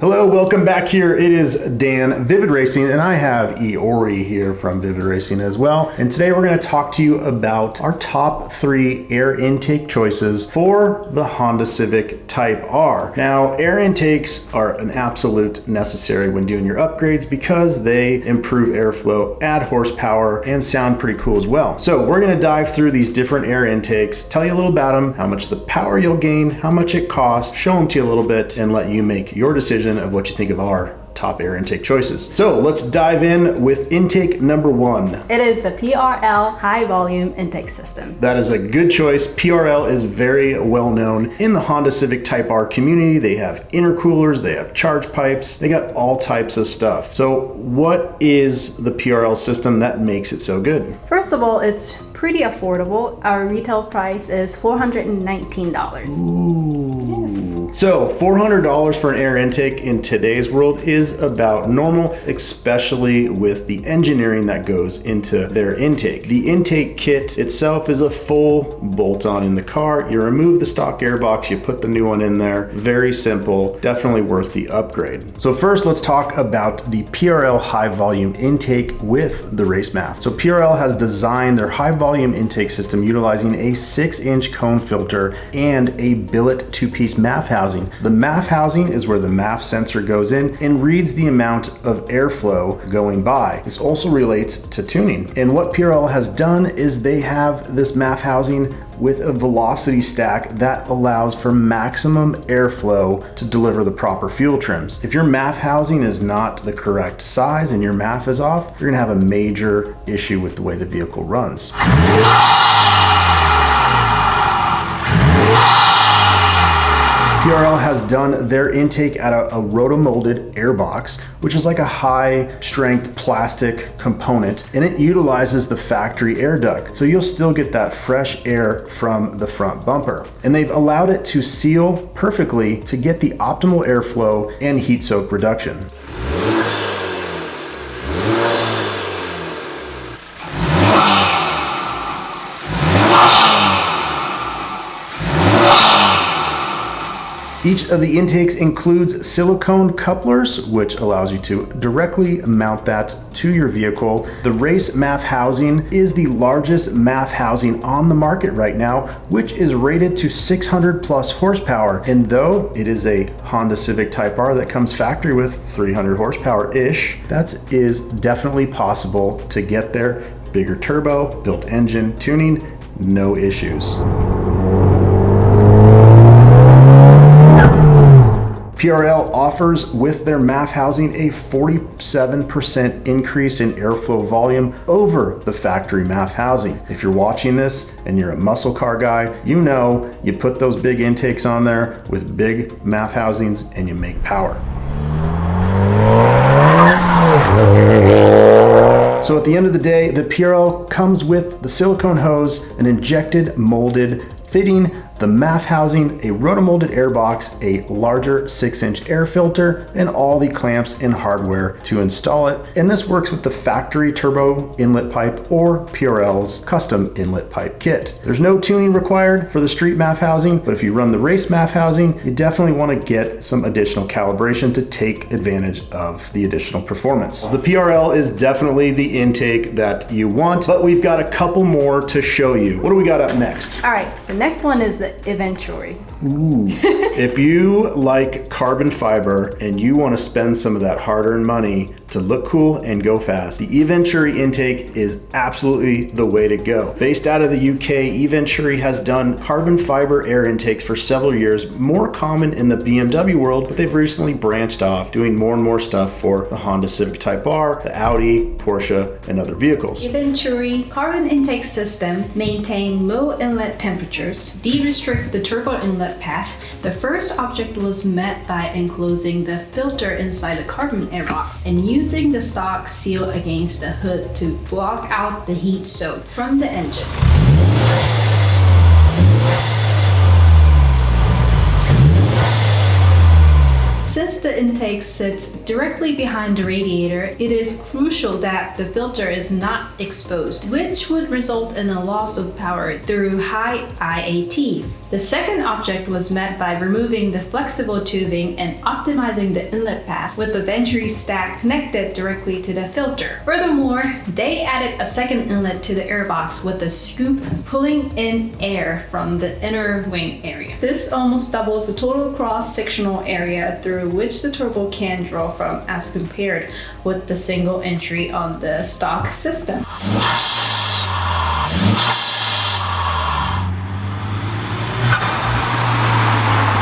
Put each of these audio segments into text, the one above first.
Hello, welcome back here. It is Dan, Vivid Racing, and I have Eventuri here from Vivid Racing as well. And today we're going to talk to you about our top 3 air intake choices for the Honda Civic Type R. Now, air intakes are an absolute necessary when doing your upgrades because they improve airflow, add horsepower, and sound pretty cool as well. So we're going to dive through these different air intakes, tell you a little about them, how much the power you'll gain, how much it costs, show them to you a little bit, and let you make your decision of what you think of our top air intake choices. So let's dive in with intake number 1. It is the PRL high volume intake system. That is a good choice. PRL is very well known in the Honda Civic Type R community. They have intercoolers, they have charge pipes, they got all types of stuff. So what is the PRL system that makes it so good? First of all, it's pretty affordable. Our retail price is $419. Ooh. Yes. So $400 for an air intake in today's world is about normal, especially with the engineering that goes into their intake. The intake kit itself is a full bolt-on in the car. You remove the stock airbox, you put the new one in there. Very simple, definitely worth the upgrade. So first, let's talk about the PRL high volume intake with the race MAF. So PRL has designed their high volume intake system utilizing a 6-inch cone filter and a billet 2-piece MAF housing. The MAF housing is where the MAF sensor goes in and reads the amount of airflow going by. This also relates to tuning. And what PRL has done is they have this MAF housing with a velocity stack that allows for maximum airflow to deliver the proper fuel trims. If your MAF housing is not the correct size and your MAF is off, you're gonna have a major issue with the way the vehicle runs. PRL has done their intake at a rotomolded airbox, which is like a high strength plastic component, and it utilizes the factory air duct. So you'll still get that fresh air from the front bumper. And they've allowed it to seal perfectly to get the optimal airflow and heat soak reduction. Each of the intakes includes silicone couplers, which allows you to directly mount that to your vehicle. The race MAF housing is the largest MAF housing on the market right now, which is rated to 600 plus horsepower. And though it is a Honda Civic Type R that comes factory with 300 horsepower-ish, that is definitely possible to get there. Bigger turbo, built engine, tuning, no issues. PRL offers with their MAF housing a 47% increase in airflow volume over the factory MAF housing. If you're watching this and you're a muscle car guy, you know you put those big intakes on there with big MAF housings and you make power. So at the end of the day, the PRL comes with the silicone hose, an injected molded fitting, the MAF housing, a rotomolded airbox, a larger 6-inch air filter, and all the clamps and hardware to install it. And this works with the factory turbo inlet pipe or PRL's custom inlet pipe kit. There's no tuning required for the street MAF housing, but if you run the race MAF housing, you definitely want to get some additional calibration to take advantage of the additional performance. The PRL is definitely the intake that you want, but we've got a couple more to show you. What do we got up next? All right, the next one is the Eventuri. Ooh. If you like carbon fiber and you want to spend some of that hard-earned money to look cool and go fast, the Eventuri intake is absolutely the way to go. Based out of the UK, Eventuri has done carbon fiber air intakes for several years, more common in the BMW world, but they've recently branched off, doing more and more stuff for the Honda Civic Type R, the Audi, Porsche, and other vehicles. Eventuri carbon intake system maintain low inlet temperatures, de-restrict the turbo inlet path. The first object was met by enclosing the filter inside the carbon airbox and using the stock seal against the hood to block out the heat soak from the engine. Since the intake sits directly behind the radiator, it is crucial that the filter is not exposed, which would result in a loss of power through high IAT. The second object was met by removing the flexible tubing and optimizing the inlet path with the Eventuri stack connected directly to the filter. Furthermore, they added a second inlet to the airbox with a scoop pulling in air from the inner wing area. This almost doubles the total cross-sectional area through which the turbo can draw from as compared with the single entry on the stock system.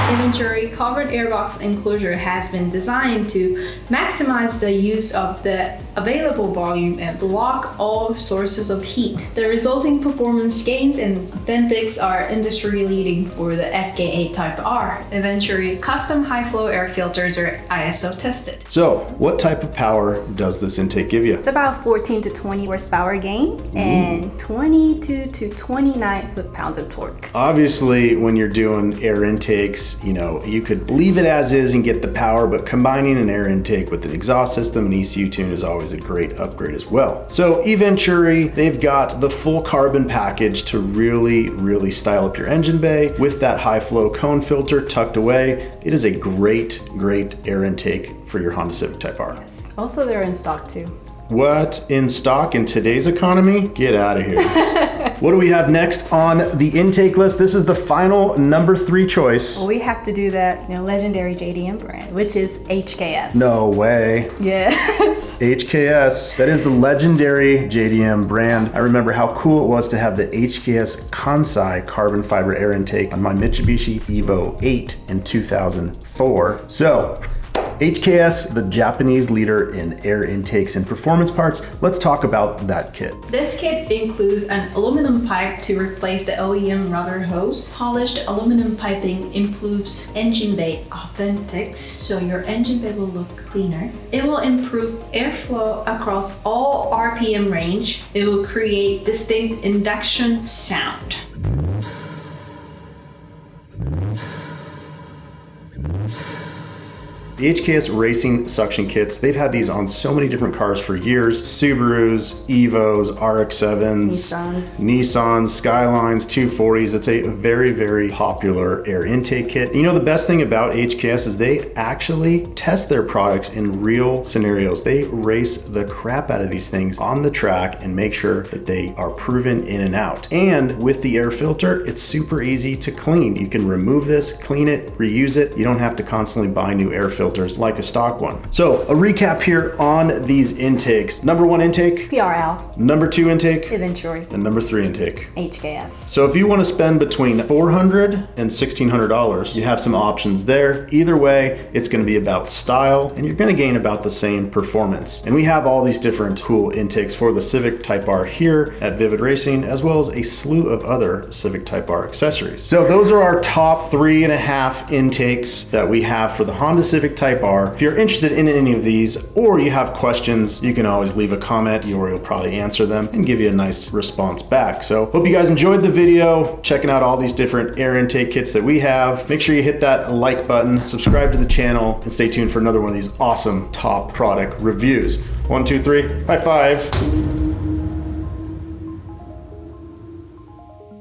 Eventuri covered airbox enclosure has been designed to maximize the use of the available volume and block all sources of heat. The resulting performance gains and authentics are industry leading for the FK8 Type R. Eventuri custom high flow air filters are ISO tested. So what type of power does this intake give you? It's about 14 to 20 horsepower gain and 22 to 29 foot-pounds of torque. Obviously, when you're doing air intakes, you could leave it as is and get the power, but combining an air intake with an exhaust system and ECU tune is always a great upgrade as well. So Eventuri, they've got the full carbon package to really style up your engine bay with that high flow cone filter tucked away. It is a great air intake for your Honda Civic Type R. Yes. Also, they're in stock too. What? In stock in today's economy? Get out of here. What do we have next on the intake list? This is the final number 3 choice. Well, we have to do that legendary JDM brand, which is HKS. No way. Yes. HKS, that is the legendary JDM brand. I remember how cool it was to have the HKS Kansai carbon fiber air intake on my Mitsubishi Evo 8 in 2004. So, HKS, the Japanese leader in air intakes and performance parts. Let's talk about that kit. This kit includes an aluminum pipe to replace the OEM rubber hose. Polished aluminum piping improves engine bay authentics, so your engine bay will look cleaner. It will improve airflow across all RPM range. It will create distinct induction sound. The HKS Racing suction kits, they've had these on so many different cars for years. Subarus, Evos, RX-7s, Nissans, Skylines, 240s. It's a very popular air intake kit. The best thing about HKS is they actually test their products in real scenarios. They race the crap out of these things on the track and make sure that they are proven in and out. And with the air filter, it's super easy to clean. You can remove this, clean it, reuse it. You don't have to constantly buy new air filters like a stock one. So a recap here on these intakes. Number 1 intake, PRL. Number 2 intake, Eventuri. and number 3 intake, HKS. So if you want to spend between $400 and $1,600, you have some options there. Either way, it's going to be about style and you're going to gain about the same performance. And we have all these different cool intakes for the Civic Type R here at Vivid Racing, as well as a slew of other Civic Type R accessories. So those are our top 3.5 intakes that we have for the Honda Civic Type R. If you're interested in any of these or you have questions, you can always leave a comment. Yori will probably answer them and give you a nice response back. So hope you guys enjoyed the video, checking out all these different air intake kits that we have. Make sure you hit that like button, subscribe to the channel, and stay tuned for another one of these awesome top product reviews. 1, 2, 3, high five.